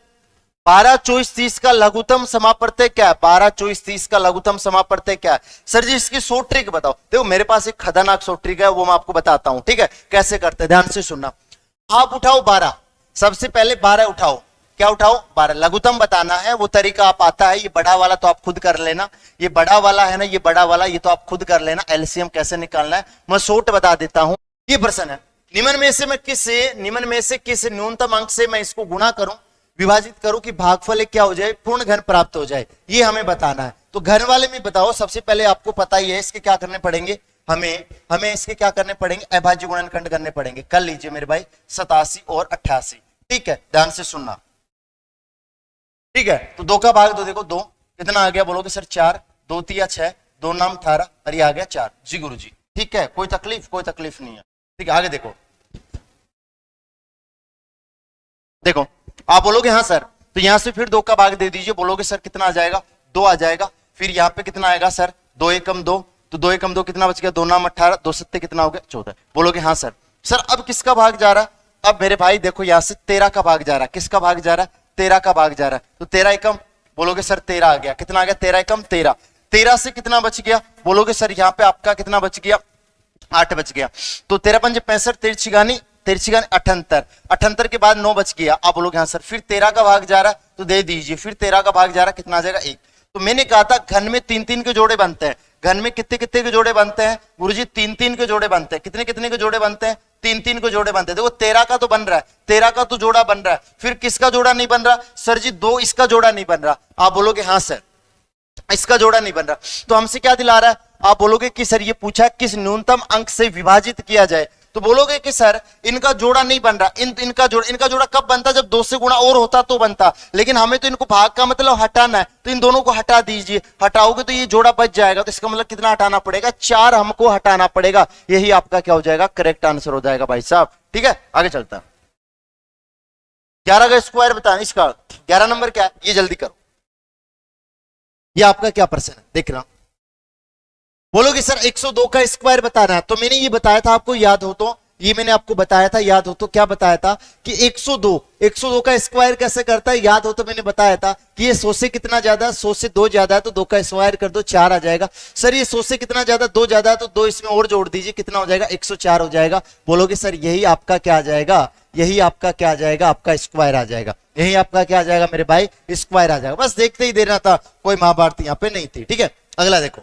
12, 24, 30 का लघुत्तम समापवर्तय क्या है? 12, 24, 30 का लघुत्तम समापवर्तय क्या है? सर जी इसकी 100 ट्रिक बताओ। देखो मेरे पास एक खतरनाक 100 ट्रिक है, वो मैं आपको बताता हूं। ठीक है, कैसे करते हैं ध्यान से सुनना। आप उठाओ 12, सबसे पहले 12 उठाओ। क्या उठाओ? 12। लघुत्तम बताना है, वो तरीका आप आता है। ये बड़ा वाला तो आप खुद कर लेना, ये बड़ा वाला है ना, ये बड़ा वाला, ये तो आप खुद कर लेना। एलसीएम कैसे निकालना है मैं शॉर्ट बता देता हूं। ये प्रश्न है, निम्न में से किस न्यूनतम अंक से मैं इसको गुणा करूं, विभाजित करूं कि भागफल क्या हो जाए, पूर्ण घन प्राप्त हो जाए। ये हमें बताना है। तो घन वाले में बताओ। सबसे पहले आपको पता ही है इसके क्या करने पड़ेंगे, हमें इसके क्या करने पड़ेंगे? अभाज्य गुणनखंड करने पड़ेंगे। कर लीजिए मेरे भाई 87 और 88। ठीक है, ध्यान से सुनना। ठीक है, तो 2 का भाग दो। देखो 2 कितना आ गया? बोलोगे सर 4, 2 तिया 6, 2 नाम 18, और ये आ गया 4। जी गुरुजी। ठीक है, कोई तकलीफ नहीं है। ठीक है, आगे देखो आप बोलोगे हाँ सर, तो यहां से फिर 2 का भाग दे दीजिए। बोलोगे सर कितना आ जाएगा? 2 आ जाएगा। फिर यहाँ पे कितना आएगा सर? 2 एकम 2, तो 2 एकम 2 कितना बच गया? 2 नाम 18, 2 सत्ते कितना हो गया? 14। बोलोगे हाँ सर। सर अब किसका भाग जा रहा है? अब मेरे भाई देखो यहाँ से 13 का भाग जा रहा है। किसका भाग जा रहा है? 13 का भाग जा रहा है। तो 13 एकम, बोलोगे सर 13 आ गया। कितना आ गया? 13 एकम 13। 13 से कितना बच गया? बोलोगे सर यहाँ पे आपका कितना बच गया? 8 बच गया। तो 13 पंजे 65, 13 78, 78 के बाद 9 बच गया। आप बोलोगे हाँ सर। फिर 13 का भाग जा रहा है तो दे दीजिए। फिर 13 का भाग जा रहा है, कितना आ जाएगा? 1। तो मैंने कहा था घन में 3-3 के जोड़े बनते हैं। घन में कितने के जोड़े बनते हैं गुरुजी? 3-3 के जोड़े बनते हैं। कितने के जोड़े बनते हैं? 3-3 के जोड़े बनते हैं। देखो 13 का तो बन रहा है, 13 का तो जोड़ा बन रहा है। फिर किसका जोड़ा नहीं बन रहा? सर जी 2 इसका जोड़ा नहीं बन रहा। आप बोलोगे हाँ सर इसका जोड़ा नहीं बन रहा। तो हमसे क्या दिला रहा है? आप बोलोगे कि सर ये पूछा किस न्यूनतम अंक से विभाजित किया जाए। तो बोलोगे कि सर इनका जोड़ा नहीं बन रहा। इनका जोड़ा कब बनता? जब 2 से गुणा और होता तो बनता, लेकिन हमें तो इनको भाग का मतलब हटाना है, तो इन दोनों को हटा दीजिए। हटाओगे तो ये जोड़ा बच जाएगा। तो इसका मतलब कितना हटाना पड़ेगा? 4 हमको हटाना पड़ेगा। यही आपका क्या हो जाएगा? करेक्ट आंसर हो जाएगा भाई साहब। ठीक है, आगे चलता है। 11 का स्क्वायर बताना, इसका 11 नंबर क्या है ये जल्दी करो। ये आपका क्या प्रश्न है देखना। बोलोगे सर 102 का स्क्वायर बताना है। तो मैंने ये बताया था आपको, याद हो तो, ये मैंने आपको बताया था, याद हो तो क्या बताया था कि 102 का स्क्वायर कैसे करता है? याद हो तो मैंने बताया था कि ये 100 से कितना ज्यादा? 100 से 2 ज्यादा है तो 2 का स्क्वायर कर दो, 4 आ जाएगा। सर ये 100 से कितना ज्यादा? 2 ज्यादा है तो 2 इसमें और जोड़ दीजिए, कितना हो जाएगा? 104 हो जाएगा। बोलोगे सर यही आपका क्या आ जाएगा? यही आपका क्या आ जाएगा? आपका स्क्वायर आ जाएगा। यही आपका क्या आ जाएगा मेरे भाई? स्क्वायर आ जाएगा। बस देखते ही देना था, कोई महाभारत यहाँ पे नहीं थी। ठीक है, अगला देखो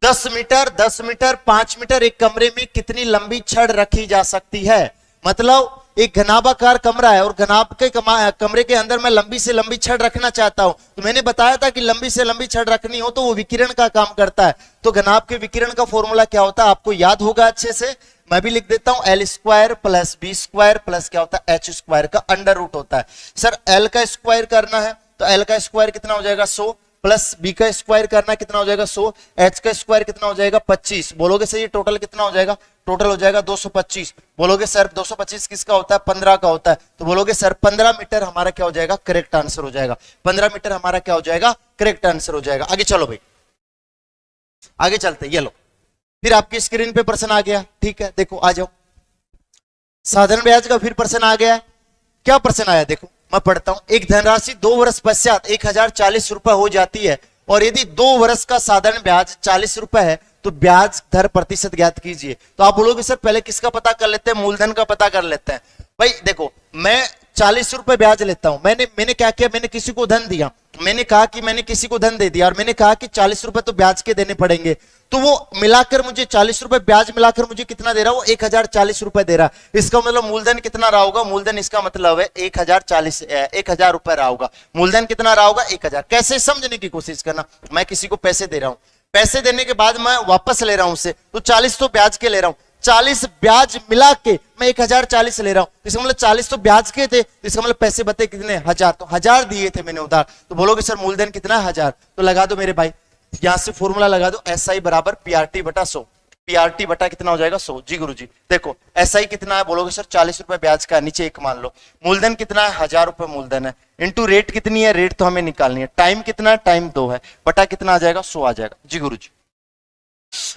10 मीटर, 5 मीटर एक कमरे में कितनी लंबी छड़ रखी जा सकती है? मतलब एक घनाभाकार कमरा है और घनाभ के कमरे के अंदर मैं लंबी से लंबी छड़ रखना चाहता हूं। तो मैंने बताया था कि लंबी से लंबी छड़ रखनी हो तो वो विकिरण का काम करता है। तो घनाभ के विकिरण का फॉर्मूला क्या होता है? आपको याद होगा अच्छे से, मैं भी लिख देता हूं। L square plus B square plus क्या होता है? H स्क्वायर का अंडर रूट होता है। सर L का स्क्वायर करना है तो L का स्क्वायर कितना हो जाएगा? 100 प्लस बी का स्क्वायर करना कितना हो जाएगा 100, एच का स्क्वायर कितना हो जाएगा 25। बोलोगे सर ये टोटल कितना हो जाएगा, टोटल हो जाएगा 225। बोलोगे सर 225 किसका होता है, 15 का होता है। तो बोलोगे सर 15 मीटर हमारा क्या हो जाएगा, करेक्ट आंसर हो जाएगा। 15 मीटर हमारा क्या हो जाएगा, करेक्ट आंसर हो जाएगा। आगे चलो भाई, आगे चलते, ये लो फिर आपकी स्क्रीन पे प्रश्न आ गया। ठीक है, देखो आ जाओ, साधारण ब्याज का फिर प्रश्न आ गया। क्या प्रश्न आया देखो, मैं पढ़ता हूं। एक धनराशि 2 वर्ष पश्चात 1040 रुपए हो जाती है और यदि 2 वर्ष का साधारण ब्याज 40 रुपए है तो ब्याज दर प्रतिशत ज्ञात कीजिए। तो आप बोलोगे सर पहले किसका पता कर लेते हैं, मूलधन का पता कर लेते हैं। भाई देखो, मैं 40 रुपए ब्याज लेता हूं, मैंने क्या किया, मैंने किसी को धन दिया, मैंने कहा कि मैंने किसी को धन दे दिया और मैंने कहा कि 40 रुपए तो ब्याज के देने पड़ेंगे। तो वो मिलाकर मुझे 40 रुपए ब्याज मिलाकर मुझे कितना दे रहा है, वो 1040 रुपए दे रहा है। इसका मतलब मूलधन कितना रहा होगा, मूलधन इसका मतलब है 1000 रुपए रहा होगा। मूलधन कितना रहा होगा, 1000। कैसे समझने की कोशिश करना, मैं किसी को पैसे दे रहा हूं, पैसे देने के बाद मैं वापस ले रहा हूं उससे, तो 40 तो ब्याज के ले रहा हूं, 40 ब्याज मिला के मैं 1040 ले रहा हूं। इसका मतलब 40 तो ब्याज के थे, इसका मतलब पैसे बते कितने, 1000। तो 1000 दिए थे मैंने उधार। तो बोलोगे सर मूलधन कितना है, 1000। तो लगा दो मेरे भाई, यहां से फॉर्मूला लगा दो, SI बराबर PRT बटा 100। PRT बटा कितना हो जाएगा, 100। जी गुरुजी देखो SI कितना है, बोलोगे सर 40 रुपए ब्याज का, नीचे 1 मान लो। मूलधन कितना है, 1000 रुपए मूलधन है, इंटू रेट कितनी है, रेट तो हमें निकालनी है। टाइम कितना है, टाइम 2 है, बटा कितना आ जाएगा, 100 आ जाएगा। जी गुरुजी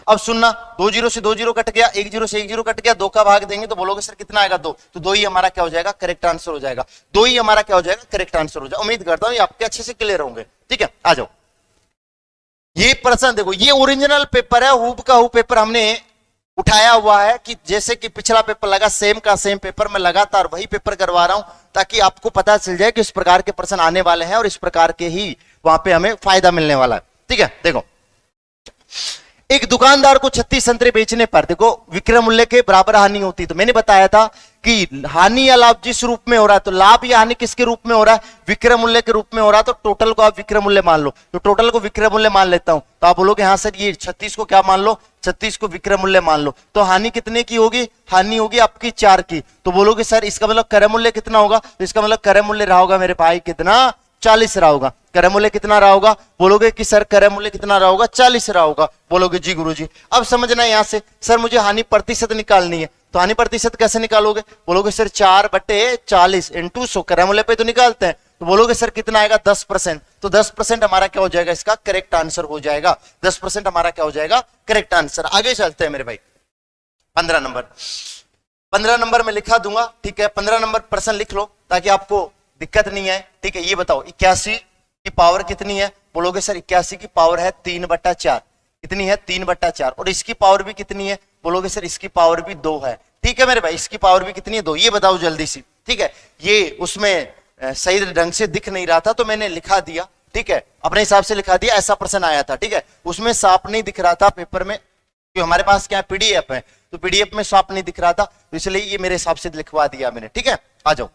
अब सुनना, 2 जीरो से 2 जीरो कट गया, 1 जीरो से 1 जीरो कट गया, 2 का भाग देंगे तो बोलोगे सर कितना आएगा, 2। तो 2 ही हमारा क्या हो जाएगा, करेक्ट आंसर हो जाएगा। 2 ही हमारा क्या हो जाएगा, करेक्ट आंसर हो जाएगा। उम्मीद करता हूं ये आपके अच्छे से क्लियर होंगे। ठीक है, आ जाओ। ये प्रश्न देखो, ये ओरिजिनल पेपर है, हूब का हूब पेपर हमने उठाया हुआ है कि जैसे कि पिछला पेपर लगा सेम का सेम पेपर में लगातार वही पेपर करवा रहा हूं ताकि आपको पता चल जाए कि इस प्रकार के प्रश्न आने वाले हैं और इस प्रकार के ही वहां पे हमें फायदा मिलने वाला है। ठीक है, देखो एक दुकानदार को 36 संतरे बेचने पर देखो विक्रय मूल्य के बराबर हानि होती। तो मैंने बताया था कि हानि या लाभ जिस रूप में हो रहा है, तो लाभ या हानि किसके रूप में हो रहा है, विक्रय मूल्य के रूप में हो रहा है। तो टोटल को आप विक्रय मूल्य मान लो, तो टोटल को विक्रय मूल्य मान लेता हूं। तो आप बोलोगे हाँ सर ये 36 को क्या मान लो, 36 को विक्रय मूल्य मान लो। तो हानि कितने की होगी, हानि होगी आपकी 4 की। तो बोलोगे सर इसका मतलब क्रय मूल्य कितना होगा, तो इसका मतलब क्रय मूल्य रहा होगा मेरे भाई कितना, 40 रहा होगा। क्रय मूल्य कितना रहा होगा, बोलोगे कि सर क्रय मूल्य कितना रहा होगा, 40 रहा होगा। बोलोगे जी गुरुजी। अब समझना यहां से, सर मुझे हानि प्रतिशत निकालनी है, तो हानि प्रतिशत कैसे निकालोगे, बोलोगे सर 4/40 इंटू 100, क्रय मूल्य पे तो निकालते हैं। तो बोलोगे सर कितना आएगा, 10%। तो 10% हमारा क्या हो जाएगा, इसका करेक्ट आंसर हो जाएगा। 10% हमारा क्या हो जाएगा, करेक्ट आंसर। आगे चलते हैं मेरे भाई, 15 नंबर में लिखा दूंगा। ठीक है, 15 नंबर प्रश्न लिख लो ताकि आपको दिक्कत नहीं है। ठीक है, ये बताओ 81 की पावर कितनी है, बोलोगे सर 81 की पावर है 3/4। कितनी है, 3/4। और इसकी पावर भी कितनी है, बोलोगे सर इसकी पावर भी 2 है। ठीक है मेरे भाई, इसकी पावर भी कितनी है, 2। ये बताओ जल्दी सी। ठीक है, ये उसमें सही ढंग से दिख नहीं रहा था तो मैंने लिखा दिया। ठीक है, अपने हिसाब से लिखा दिया, ऐसा प्रश्न आया था। ठीक है, उसमें साफ नहीं दिख रहा था पेपर में, क्योंकि हमारे पास क्या PDF है, तो PDF में साफ नहीं दिख रहा था, तो इसलिए ये मेरे हिसाब से लिखवा दिया मैंने। ठीक है, आ जाओ।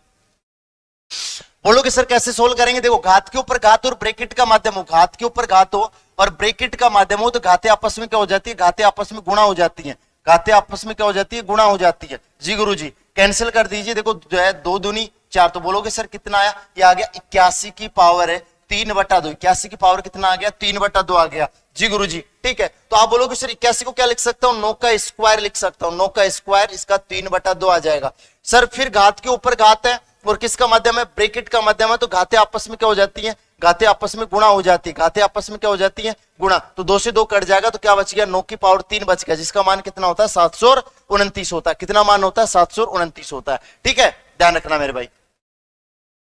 बोलोगे सर कैसे सोल्व करेंगे, देखो घात के ऊपर घात और ब्रैकेट का माध्यम हो, घात के ऊपर घात हो और ब्रैकेट का माध्यम हो, तो घाते आपस में क्या हो जाती है, घाते आपस में गुणा हो जाती है। घाते आपस में क्या हो जाती है, गुणा हो जाती है। जी गुरुजी कैंसिल कर दीजिए, देखो जो है 2 दूनी 4। तो बोलोगे सर कितना आया, ये आ गया 81 की पावर है 3/2। 81 की पावर कितना आ गया, 3/2 आ गया। जी गुरुजी ठीक है, तो आप बोलोगे सर 81 को क्या लिख सकता हूं, 9 का स्क्वायर लिख सकता हूं। 9 का स्क्वायर, इसका 3/2 आ जाएगा। सर फिर घात के ऊपर घात है और किसका माध्यम है, ब्रैकेट का माध्यम है, तो घाते आपस में क्या हो जाती है, घाते आपस में गुणा हो जाती है। घाते आपस में क्या हो जाती है, गुणा। तो 2 से 2 कट जाएगा, तो क्या बच गया, 9 की पावर 3 बच गया, जिसका मान कितना होता है, 729 होता है। कितना मान होता है, 729 होता है। ठीक है, ध्यान रखना मेरे भाई।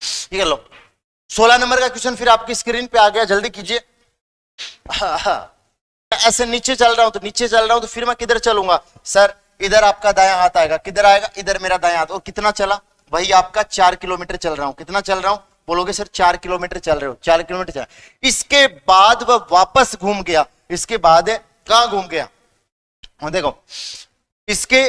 ठीक है, लो 16 नंबर का क्वेश्चन फिर आपकी स्क्रीन पे आ गया, जल्दी कीजिए। ऐसे नीचे चल रहा हूं तो नीचे चल रहा हूं तो फिर मैं किधर चलूंगा, सर इधर आपका दायां हाथ आएगा, किधर आएगा, इधर मेरा दायां हाथ। और कितना चला, वही आपका 4 किलोमीटर चल रहा हूं। कितना चल रहा हूं, बोलोगे सर 4 किलोमीटर चल रहे हो, 4 किलोमीटर चल। इसके बाद वह वापस घूम गया, इसके बाद कहां घूम गया, देखो इसके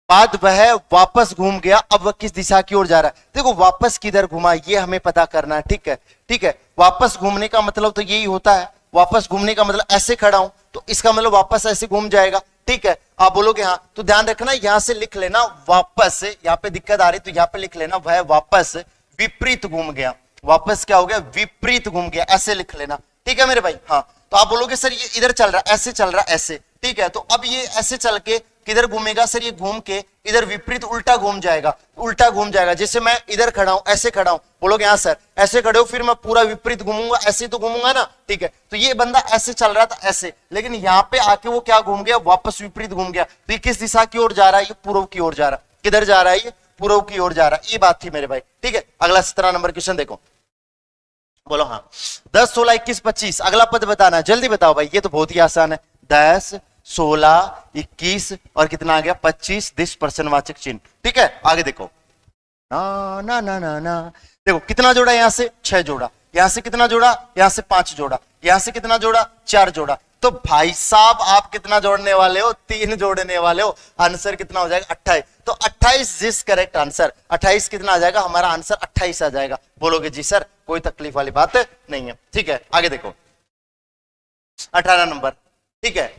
बाद वह वापस घूम गया। अब वह किस दिशा की ओर जा रहा है, देखो वापस किधर घुमा ये हमें पता करना है। ठीक है, ठीक है, वापस घूमने का मतलब तो यही होता है, वापस घूमने का मतलब ऐसे खड़ा हूं तो इसका मतलब वापस ऐसे घूम जाएगा। ठीक है, आप बोलोगे हाँ, तो ध्यान रखना यहां से लिख लेना वापस, यहां पे दिक्कत आ रही तो यहां पे लिख लेना वह वापस विपरीत घूम गया। वापस क्या हो गया, विपरीत घूम गया, ऐसे लिख लेना। ठीक है मेरे भाई। हाँ, तो आप बोलोगे सर ये इधर चल रहा है, ऐसे चल रहा है, ऐसे, ठीक है। तो अब ये ऐसे चल के किधर घूमेगा सर, ये घूम के इधर विपरीत उल्टा घूम जाएगा, उल्टा घूम जाएगा। जैसे मैं इधर खड़ा हूं, ऐसे खड़ा हूं, बोलोगे हाँ सर ऐसे खड़े हो, फिर मैं पूरा विपरीत घूमूंगा, ऐसे तो घूमूंगा ना, ठीक है। तो ये बंदा ऐसे चल रहा था ऐसे, लेकिन यहाँ पे आके वो क्या घूम गया, वापस विपरीत घूम गया। तो ये किस दिशा की ओर जा रहा है, ये पूर्व की ओर जा रहा है। किधर जा रहा है, ये पूर्व की ओर जा रहा है। ये बात थी मेरे भाई, ठीक है। अगला 17 नंबर क्वेश्चन देखो, बोलो हाँ। 10, 16, 21, 25 अगला पद बताना, जल्दी बताओ भाई, ये तो बहुत ही आसान है। 10, 16, 21 और कितना आ गया 25, दिस प्रश्नवाचक चिन्ह, ठीक है। आगे देखो, ना ना ना ना ना, देखो कितना जोड़ा, यहां से 6 जोड़ा, यहां से कितना जोड़ा, यहां से 5 जोड़ा, यहां से कितना जोड़ा, 4 जोड़ा। तो भाई साहब आप कितना जोड़ने वाले हो, 3 जोड़ने वाले हो। आंसर कितना हो जाएगा 28। तो 28 दिस करेक्ट आंसर। 28 कितना आ जाएगा, हमारा आंसर 28 आ जाएगा। बोलोगे जी सर कोई तकलीफ वाली बात नहीं है, ठीक है। आगे देखो 18 नंबर, ठीक है।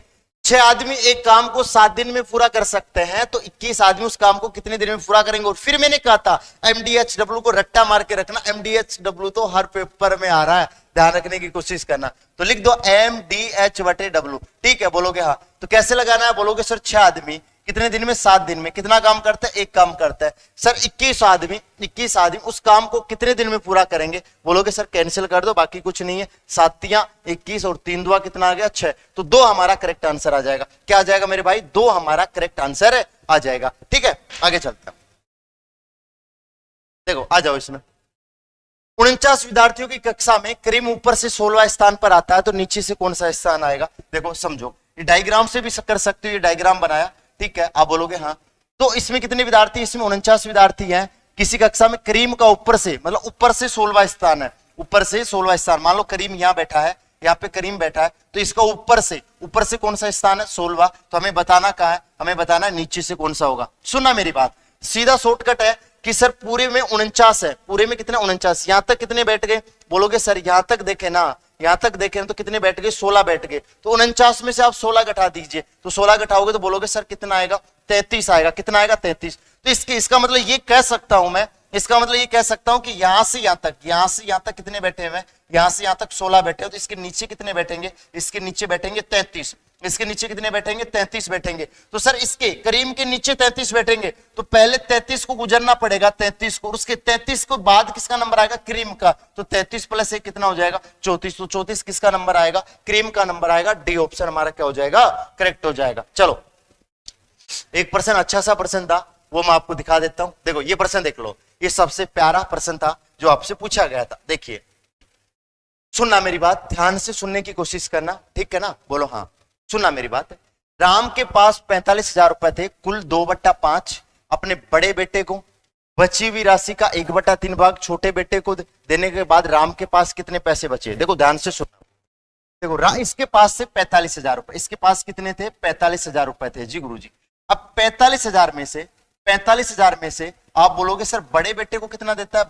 6 आदमी एक काम को 7 दिन में पूरा कर सकते हैं, तो 21 आदमी उस काम को कितने दिन में पूरा करेंगे। और फिर मैंने कहा था MDHW को रट्टा मार के रखना, MDHW तो हर पेपर में आ रहा है, ध्यान रखने की कोशिश करना। तो लिख दो MDH/W, ठीक है। बोलोगे हाँ, तो कैसे लगाना है, बोलोगे सर 6 आदमी कितने दिन में, 7 दिन में। कितना काम करता है, एक काम करता है। सर 21 आदमी उस काम को कितने दिन में पूरा करेंगे। बोलोगे सर कैंसिल कर दो, बाकी कुछ नहीं है। 7 × 21 और 3 2 कितना आ गया 6। तो 2 हमारा करेक्ट आंसर आ जाएगा। क्या आ जाएगा मेरे भाई, 2 हमारा करेक्ट आंसर आ जाएगा, ठीक है। आगे चलते हैं, देखो आ जाओ इसमें। 49 विद्यार्थियों की कक्षा में करीब ऊपर से 16वां स्थान पर आता है, तो नीचे से कौन सा स्थान आएगा। देखो समझो, ये डायग्राम से भी कर सकते हो, ये डायग्राम बनाया, ठीक है। आप बोलोगे हाँ। तो इसमें कितने विद्यार्थी, इसमें 49 विद्यार्थी हैं। किसी कक्षा में करीम का ऊपर से, मतलब ऊपर से 16वां स्थान है, ऊपर से 16वां स्थान। मान लो करीम यहां बैठा है, यहाँ पे करीम बैठा है, तो इसका ऊपर से कौन सा स्थान है, 16वां। तो हमें बताना कहाँ है, हमें बताना है नीचे से कौन सा होगा। सुनना मेरी बात, सीधा शॉर्टकट है कि सर पूरे में 49 है, पूरे में कितने 49, यहां तक कितने बैठ गए। बोलोगे सर यहां तक देखे ना, यहां तक देखें तो कितने बैठ गए, 16 बैठ गए। तो 49 में से आप 16 घटा दीजिए, तो 16 घटाओगे तो बोलोगे सर कितना आएगा, 33 आएगा। कितना आएगा, 33। तो इसका मतलब ये कह सकता हूं मैं, इसका मतलब ये कह सकता हूं कि यहां से यहां तक कितने बैठे हुए, यहां से यहां तक 16 बैठे हो, तो इसके नीचे कितने बैठेंगे, इसके नीचे बैठेंगे 33। इसके नीचे कितने बैठेंगे, 33 बैठेंगे। तो सर इसके करीम के नीचे 33 बैठेंगे, तो पहले 33 को गुजरना पड़ेगा, 33 को, उसके 33 को बाद किसका नंबर आएगा, क्रीम का। तो 33 + 1 कितना हो जाएगा, 34। तो 34 किसका नंबर आएगा, क्रीम का नंबर आएगा। डी ऑप्शन हमारा क्या हो जाएगा, करेक्ट हो जाएगा। चलो एक प्रश्न, अच्छा सा प्रश्न था, वो मैं आपको दिखा देता हूं। देखो ये प्रश्न देख लो, ये सबसे प्यारा प्रश्न था जो आपसे पूछा गया था। देखिए सुनना मेरी बात, ध्यान से सुनने की कोशिश करना, ठीक है ना। बोलो हाँ, सुनना मेरी बात। राम के पास 45,000 रुपए थे, कुल 2/5 अपने बड़े बेटे को, बची हुई राशि का 1/3 भाग छोटे बेटे को देने के बाद राम के पास कितने पैसे बचे। देखो ध्यान से सुनना। देखो इसके पास से 45,000 रुपए, इसके पास कितने थे, 45,000 रुपए थे जी गुरुजी। अब 45,000 में से आप बोलोगे सर बड़े बेटे को कितना देता है,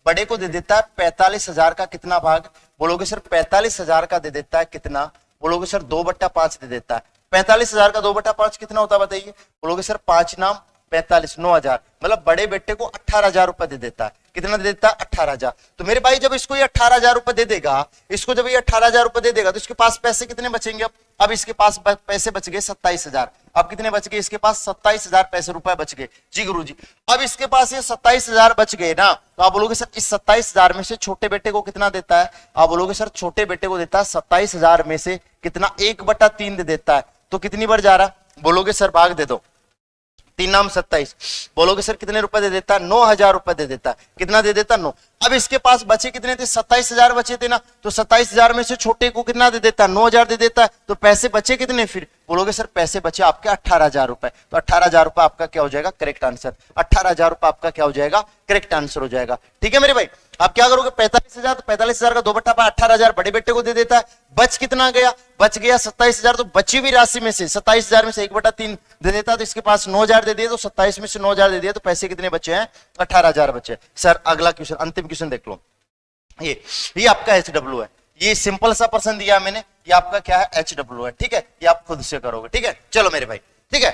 बड़े को दे देता है 45,000 का कितना भाग। बोलोगे सर 45,000 का दे देता है कितना, बोलोगे सर 2/5 दे देता है। 45,000 का 2/5 कितना होता है बताइए। बोलोगे सर 5 नाम 45, 9,000, मतलब बड़े बेटे को 18,000 रुपए दे देता है। कितना दे देता है, 18,000। तो मेरे भाई जब इसको ये 18,000 रुपए दे देगा, इसको जब ये 18,000 रुपए दे देगा, तो इसके पास पैसे कितने बचेंगे। अब इसके पास पैसे बच गए 27,000। अब कितने बच गए, इसके पास 27,000 पैसे रुपए बच गए जी गुरुजी। अब इसके पास ये 27,000 बच गए ना, तो आप बोलोगे सर इस 27,000 में से छोटे बेटे को कितना देता है। आप बोलोगे सर छोटे बेटे को देता है 27,000 में से कितना, 1/3 दे देता है। तो कितनी बार जा रहा, बोलोगे सर भाग दे दो, 3 नाम 27। बोलोगे सर कितने रुपए दे देता है, 9,000 रुपए दे देता है। कितना दे देता, 9। अब इसके पास बचे कितने थे, 27,000 बचे थे ना, तो 27,000 में से छोटे को कितना दे देता है, 9,000 दे देता है। तो पैसे बचे कितने, फिर बोलोगे सर पैसे बचे आपके 18,000 रुपए। तो 18,000 रुपए आपका क्या हो जाएगा, करेक्ट आंसर। 18,000 रुपए आपका क्या हो जाएगा, करेक्ट आंसर हो जाएगा। ठीक है मेरे भाई, आप क्या करोगे, 45,000, तो 45,000 का 2/5 18,000 बड़े बेटे को दे देता है। बच कितना गया, बच गया 27,000। तो बची हुई राशि में से 27,000 में से 1/3 दे देता, तो इसके पास 9,000 दे दिए, तो 27 में से 9,000 दे दिया, तो पैसे कितने बचे हैं, 18,000 बचे। सर अगला क्वेश्चन, अंतिम क्वेश्चन देख लो। ये आपका HW है, ये सिंपल सा प्रश्न दिया मैंने, ये आपका क्या है, HW है। ठीक है, ये आप खुद से करोगे। ठीक है, चलो मेरे भाई, ठीक है।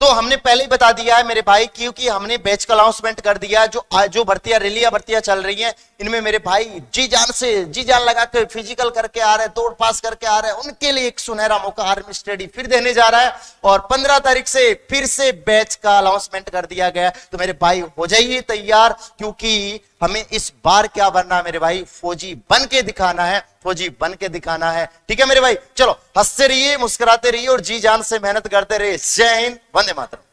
तो हमने पहले ही बता दिया है मेरे भाई, क्योंकि हमने बैच का अनाउंसमेंट कर दिया, जो भर्तियां, रैलियां भर्तियां चल रही हैं, इनमें मेरे भाई जी जान लगा के फिजिकल करके आ रहे हैं, दौड़ पास करके आ रहे हैं, उनके लिए एक सुनहरा मौका आर्मी स्टडी फिर देने जा रहा है। और 15 तारीख से फिर से बैच का अनाउंसमेंट कर दिया गया। तो मेरे भाई हो जाइए तैयार, क्योंकि हमें इस बार क्या बनना है मेरे भाई, फौजी बन के दिखाना है, फौजी बन के दिखाना है। ठीक है मेरे भाई, चलो हंसते रहिए, मुस्कुराते रहिए और जी जान से मेहनत करते रहिए। जय हिंद, वंदे मातरम।